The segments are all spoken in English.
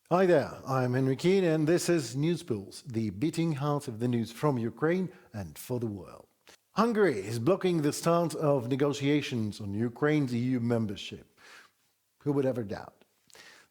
Hi there, I'm Henry Keane and this is News Pulse, the beating heart of the news from Ukraine and for the world. Hungary is blocking the start of negotiations on Ukraine's EU membership. Who would ever doubt?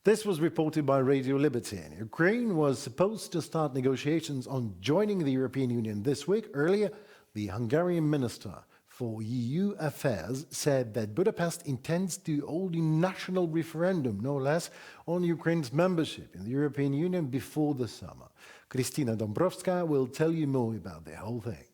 This was reported by Radio Liberty. Ukraine was supposed to start negotiations on joining the European Union this week. Earlier, the Hungarian minister for EU affairs said that Budapest intends to hold a national referendum, no less, on Ukraine's membership in the European Union before the summer. Kristina Dombrovska will tell you more about the whole thing.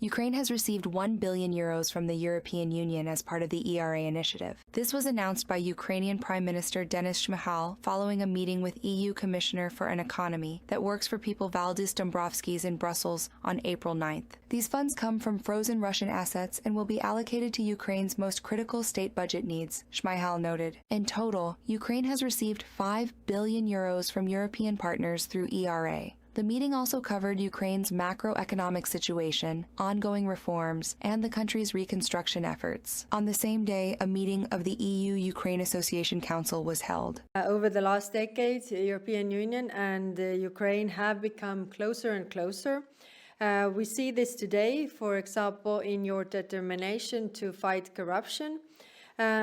Ukraine has received €1 billion from the European Union as part of the ERA initiative. This was announced by Ukrainian Prime Minister Denis Shmyhal following a meeting with EU Commissioner for an Economy that works for people Valdis Dombrovskis in Brussels on April 9th. These funds come from frozen Russian assets and will be allocated to Ukraine's most critical state budget needs, Shmyhal noted. In total, Ukraine has received €5 billion from European partners through ERA. The meeting also covered Ukraine's macroeconomic situation, ongoing reforms, and the country's reconstruction efforts. On the same day, a meeting of the EU-Ukraine Association Council was held. Over the last decades, the European Union and Ukraine have become closer and closer. We see this today, for example, in your determination to fight corruption.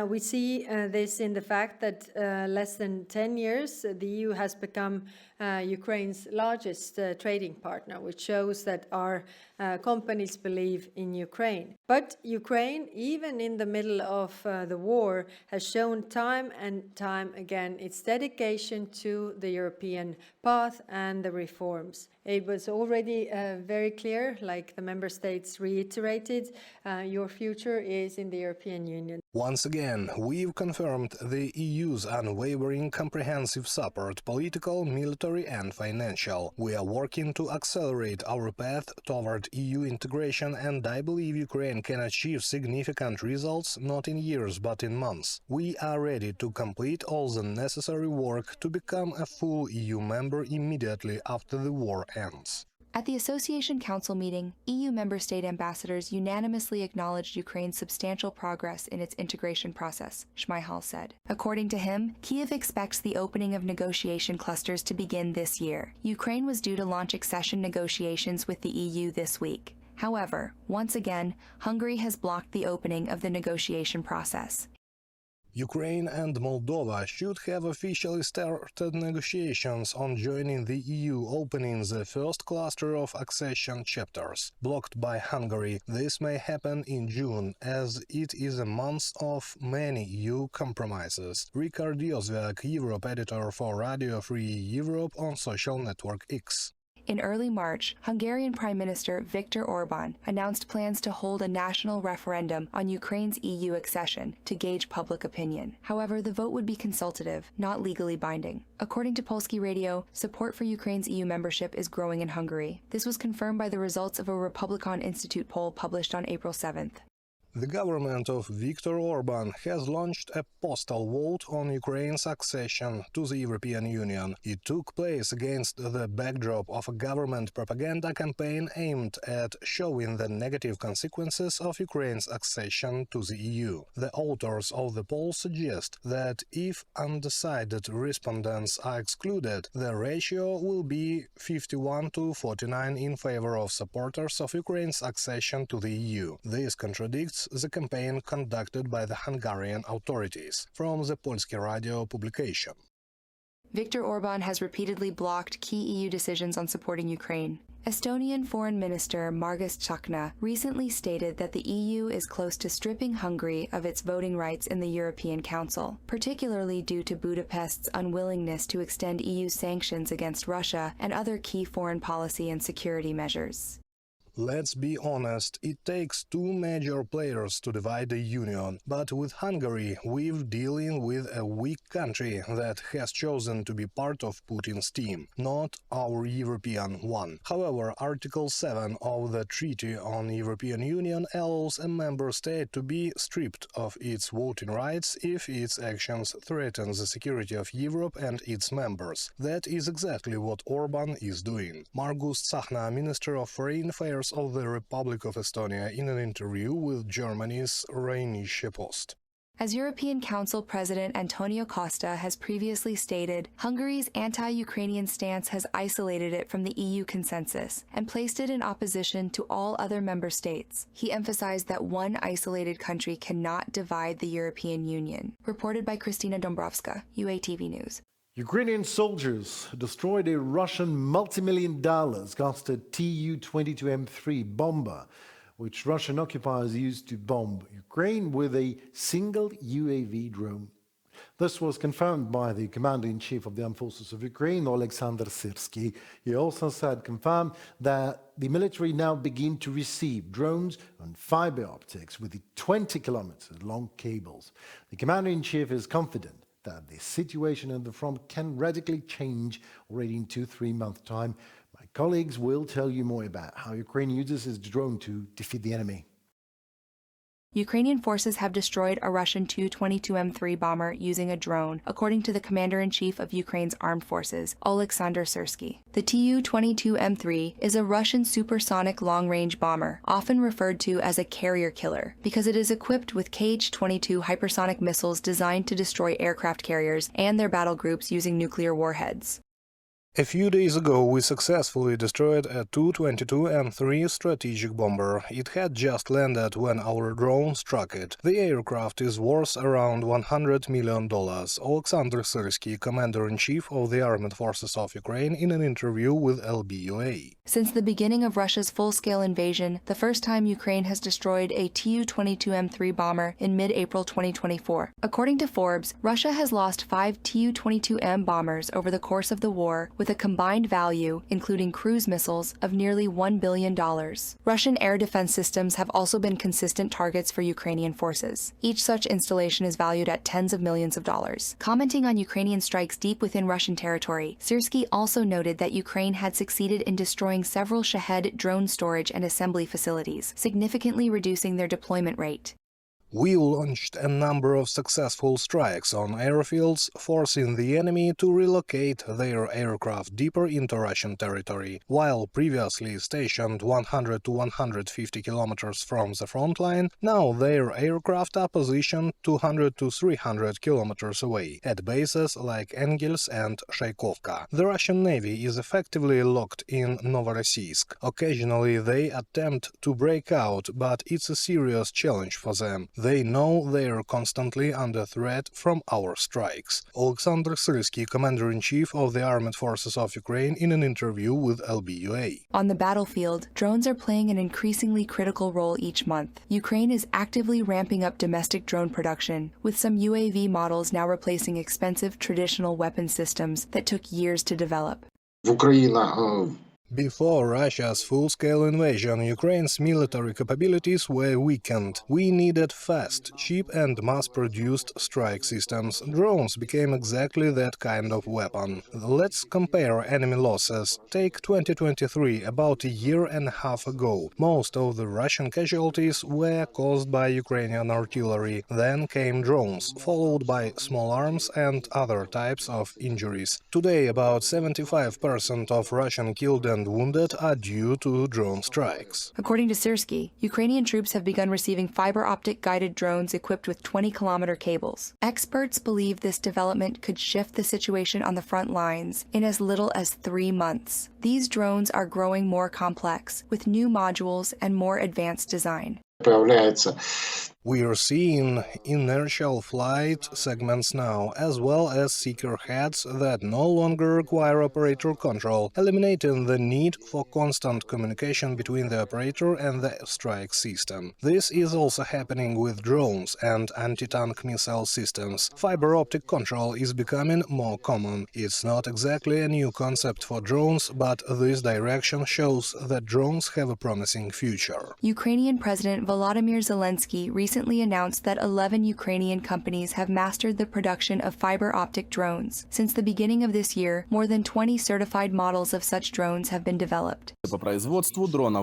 We see this in the fact that less than 10 years, the EU has become Ukraine's largest trading partner, which shows that our companies believe in Ukraine. But Ukraine, even in the middle of the war, has shown time and time again its dedication to the European path and the reforms. It was already very clear, like the member states reiterated, your future is in the European Union. Once again, we've confirmed the EU's unwavering comprehensive support, political, military and financial. We are working to accelerate our path toward EU integration, and I believe Ukraine can achieve significant results not in years but in months. We are ready to complete all the necessary work to become a full EU member immediately after the war ends. At the Association Council meeting, EU member state ambassadors unanimously acknowledged Ukraine's substantial progress in its integration process, Shmyhal said. According to him, Kyiv expects the opening of negotiation clusters to begin this year. Ukraine was due to launch accession negotiations with the EU this week. However, once again, Hungary has blocked the opening of the negotiation process. Ukraine and Moldova should have officially started negotiations on joining the EU, opening the first cluster of accession chapters. Blocked by Hungary, this may happen in June, as it is a month of many EU compromises. Richard Józwiak, Europe editor for Radio Free Europe on social network X. In early March, Hungarian Prime Minister Viktor Orban announced plans to hold a national referendum on Ukraine's EU accession to gauge public opinion. However, the vote would be consultative, not legally binding. According to Polski Radio, support for Ukraine's EU membership is growing in Hungary. This was confirmed by the results of a Republican Institute poll published on April 7th. The government of Viktor Orban has launched a postal vote on Ukraine's accession to the European Union. It took place against the backdrop of a government propaganda campaign aimed at showing the negative consequences of Ukraine's accession to the EU. The authors of the poll suggest that if undecided respondents are excluded, the ratio will be 51 to 49 in favor of supporters of Ukraine's accession to the EU. This contradicts the campaign conducted by the Hungarian authorities, from the Polski Radio publication. Viktor Orban has repeatedly blocked key EU decisions on supporting Ukraine. Estonian Foreign Minister Margus Tsahkna recently stated that the EU is close to stripping Hungary of its voting rights in the European Council, particularly due to Budapest's unwillingness to extend EU sanctions against Russia and other key foreign policy and security measures. Let's be honest, it takes two major players to divide the Union, but with Hungary we're dealing with a weak country that has chosen to be part of Putin's team, not our European one. However, Article 7 of the Treaty on European Union allows a member state to be stripped of its voting rights if its actions threaten the security of Europe and its members. That is exactly what Orban is doing. Margus Tsahkna, Minister of Foreign Affairs of the Republic of Estonia, in an interview with Germany's Rheinische Post. As European Council President Antonio Costa has previously stated, Hungary's anti-Ukrainian stance has isolated it from the EU consensus and placed it in opposition to all other member states. He emphasized that one isolated country cannot divide the European Union. Reported by Kristina Dombrovska, UATV News. Ukrainian soldiers destroyed a Russian multi-million-dollar costed Tu-22M3 bomber, which Russian occupiers used to bomb Ukraine with a single UAV drone. This was confirmed by the Commander-in-Chief of the Armed Forces of Ukraine, Oleksandr Syrsky. He also said confirmed that the military now begin to receive drones on fiber optics with the 20-kilometer-long cables. The Commander-in-Chief is confident that the situation at the front can radically change already in 2-3 months' time. My colleagues will tell you more about how Ukraine uses its drone to defeat the enemy. Ukrainian forces have destroyed a Russian Tu-22M3 bomber using a drone, according to the Commander-in-Chief of Ukraine's armed forces, Oleksandr Syrsky. The Tu-22M3 is a Russian supersonic long-range bomber, often referred to as a carrier killer, because it is equipped with Kh-22 hypersonic missiles designed to destroy aircraft carriers and their battle groups using nuclear warheads. A few days ago, we successfully destroyed a Tu-22M3 strategic bomber. It had just landed when our drone struck it. The aircraft is worth around $100 million, Oleksandr Syrsky, Commander-in-Chief of the Armed Forces of Ukraine, in an interview with LBUA. Since the beginning of Russia's full-scale invasion, the first time Ukraine has destroyed a Tu-22M3 bomber in mid-April 2024. According to Forbes, Russia has lost 5 Tu-22M bombers over the course of the war, with a combined value, including cruise missiles, of nearly $1 billion. Russian air defense systems have also been consistent targets for Ukrainian forces. Each such installation is valued at tens of millions of dollars. Commenting on Ukrainian strikes deep within Russian territory, Syrsky also noted that Ukraine had succeeded in destroying several Shahed drone storage and assembly facilities, significantly reducing their deployment rate. We launched a number of successful strikes on airfields, forcing the enemy to relocate their aircraft deeper into Russian territory. While previously stationed 100 to 150 kilometers from the front line, now their aircraft are positioned 200 to 300 kilometers away, at bases like Engels and Shaykovka. The Russian Navy is effectively locked in Novorossiysk. Occasionally they attempt to break out, but it's a serious challenge for them. They know they are constantly under threat from our strikes. Oleksandr Syrsky, Commander-in-Chief of the Armed Forces of Ukraine, in an interview with LBUA. On the battlefield, drones are playing an increasingly critical role each month. Ukraine is actively ramping up domestic drone production, with some UAV models now replacing expensive traditional weapon systems that took years to develop. Before Russia's full-scale invasion, Ukraine's military capabilities were weakened. We needed fast, cheap and mass-produced strike systems. Drones became exactly that kind of weapon. Let's compare enemy losses. Take 2023, about a year and a half ago. Most of the Russian casualties were caused by Ukrainian artillery. Then came drones, followed by small arms and other types of injuries. Today, about 75% of Russian killed and wounded are due to drone strikes. According to Syrsky, Ukrainian troops have begun receiving fiber-optic guided drones equipped with 20-kilometer cables. Experts believe this development could shift the situation on the front lines in as little as 3 months. These drones are growing more complex, with new modules and more advanced design. We are seeing inertial flight segments now, as well as seeker heads that no longer require operator control, eliminating the need for constant communication between the operator and the strike system. This is also happening with drones and anti-tank missile systems. Fiber optic control is becoming more common. It's not exactly a new concept for drones, but this direction shows that drones have a promising future. Ukrainian President Volodymyr Zelensky recently announced that 11 Ukrainian companies have mastered the production of fiber-optic drones. Since the beginning of this year, more than 20 certified models of such drones have been developed.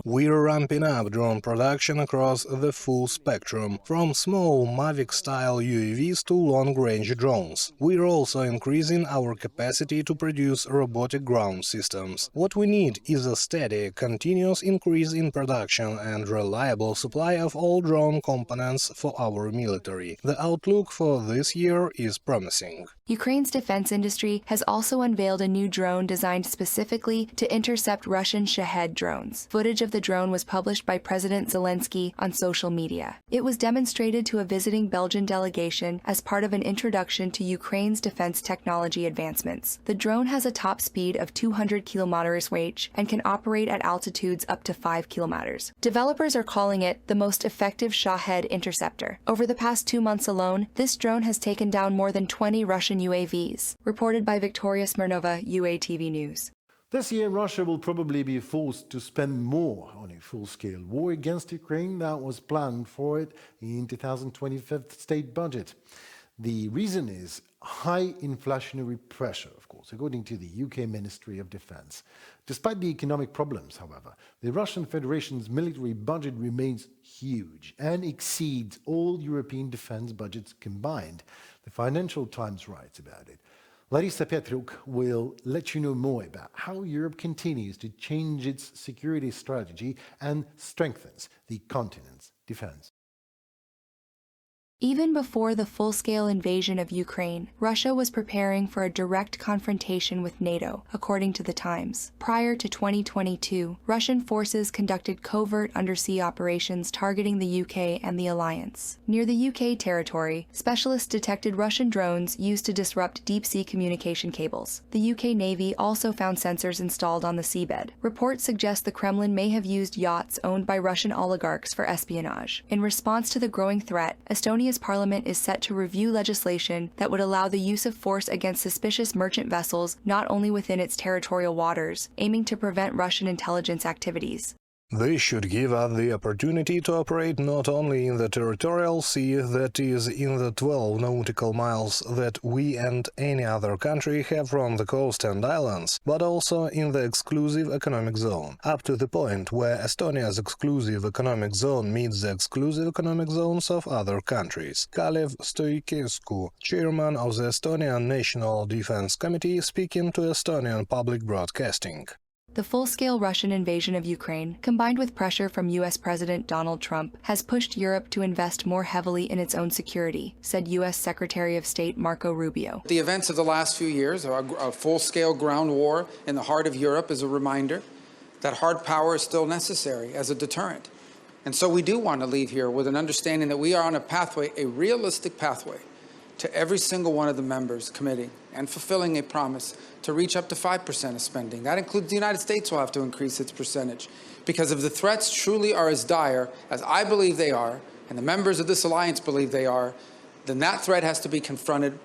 We're ramping up drone production across the full spectrum, from small Mavic-style UAVs to long-range drones. We're also increasing our capacity to produce robotic ground systems. What we need is a steady, continuous increase in production and reliable supply of all drone components requirements for our military. The outlook for this year is promising. Ukraine's defense industry has also unveiled a new drone designed specifically to intercept Russian Shahed drones. Footage of the drone was published by President Zelensky on social media. It was demonstrated to a visiting Belgian delegation as part of an introduction to Ukraine's defense technology advancements. The drone has a top speed of 200 km/h and can operate at altitudes up to 5 kilometers. Developers are calling it the most effective Shahed interceptor. Over the past 2 months alone, this drone has taken down more than 20 Russian UAVs, reported by Victoria Smirnova, UATV News. This year, Russia will probably be forced to spend more on a full-scale war against Ukraine that was planned for it in 2025 state budget. The reason is high inflationary pressure, of course, according to the UK Ministry of Defense. Despite the economic problems, however, the Russian Federation's military budget remains huge and exceeds all European defense budgets combined. The Financial Times writes about it. Larisa Petruk will let you know more about how Europe continues to change its security strategy and strengthens the continent's defense. Even before the full-scale invasion of Ukraine, Russia was preparing for a direct confrontation with NATO, according to the Times. Prior to 2022, Russian forces conducted covert undersea operations targeting the UK and the alliance. Near the UK territory, specialists detected Russian drones used to disrupt deep-sea communication cables. The UK Navy also found sensors installed on the seabed. Reports suggest the Kremlin may have used yachts owned by Russian oligarchs for espionage. In response to the growing threat, Estonia's parliament is set to review legislation that would allow the use of force against suspicious merchant vessels not only within its territorial waters, aiming to prevent Russian intelligence activities. This should give us the opportunity to operate not only in the territorial sea, that is, in the 12 nautical miles that we and any other country have from the coast and islands, but also in the exclusive economic zone, up to the point where Estonia's exclusive economic zone meets the exclusive economic zones of other countries. Kalev Stoicescu, chairman of the Estonian National Defense Committee, speaking to Estonian Public Broadcasting. The full-scale Russian invasion of Ukraine, combined with pressure from U.S. President Donald Trump, has pushed Europe to invest more heavily in its own security, said U.S. Secretary of State Marco Rubio. The events of the last few years, a full-scale ground war in the heart of Europe, is a reminder that hard power is still necessary as a deterrent. And so we do want to leave here with an understanding that we are on a pathway, a realistic pathway, to every single one of the members committing and fulfilling a promise to reach up to 5% of spending. That includes the United States will have to increase its percentage. Because if the threats truly are as dire as I believe they are, and the members of this alliance believe they are, then that threat has to be confronted.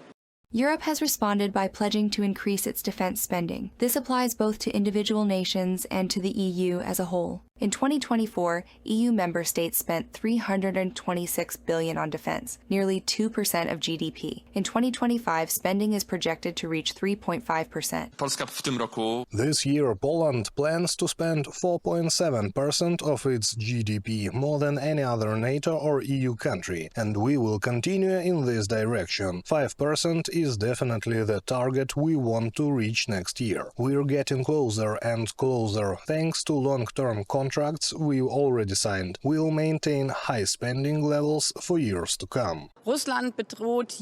Europe has responded by pledging to increase its defense spending. This applies both to individual nations and to the EU as a whole. In 2024, EU member states spent $326 billion on defense, nearly 2% of GDP. In 2025, spending is projected to reach 3.5%. This year, Poland plans to spend 4.7% of its GDP, more than any other NATO or EU country, and we will continue in this direction. 5% is definitely the target we want to reach next year. We're getting closer and closer, thanks to long-term contracts we've already signed. We'll maintain high spending levels for years to come.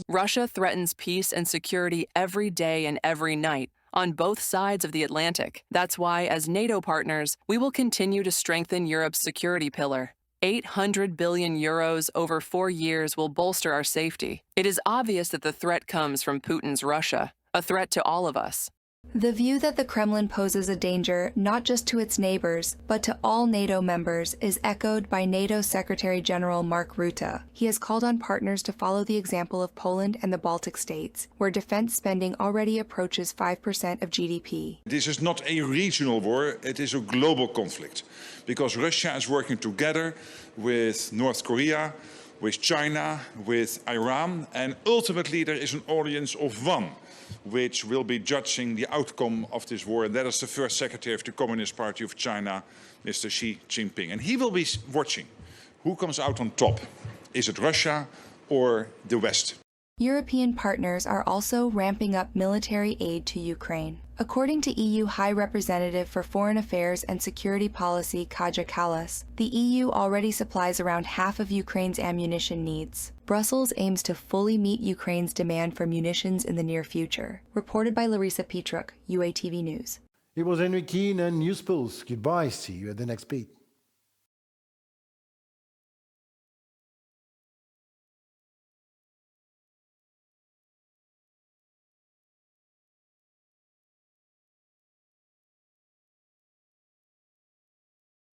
Russia threatens peace and security every day and every night, on both sides of the Atlantic. That's why, as NATO partners, we will continue to strengthen Europe's security pillar. 800 billion euros over 4 years will bolster our safety. It is obvious that the threat comes from Putin's Russia, a threat to all of us. The view that the Kremlin poses a danger not just to its neighbors, but to all NATO members is echoed by NATO Secretary General Mark Rutte. He has called on partners to follow the example of Poland and the Baltic states, where defense spending already approaches 5% of GDP. This is not a regional war, it is a global conflict, because Russia is working together with North Korea, with China, with Iran, and ultimately there is an audience of one which will be judging the outcome of this war, and that is the first Secretary of the Communist Party of China, Mr. Xi Jinping. And he will be watching who comes out on top. Is it Russia or the West? European partners are also ramping up military aid to Ukraine. According to EU High Representative for Foreign Affairs and Security Policy Kaja Kallas, the EU already supplies around half of Ukraine's ammunition needs. Brussels aims to fully meet Ukraine's demand for munitions in the near future. Reported by Larissa Petruk, UATV News. It was Henry Keane and News Pulse. Goodbye, see you at the next beat.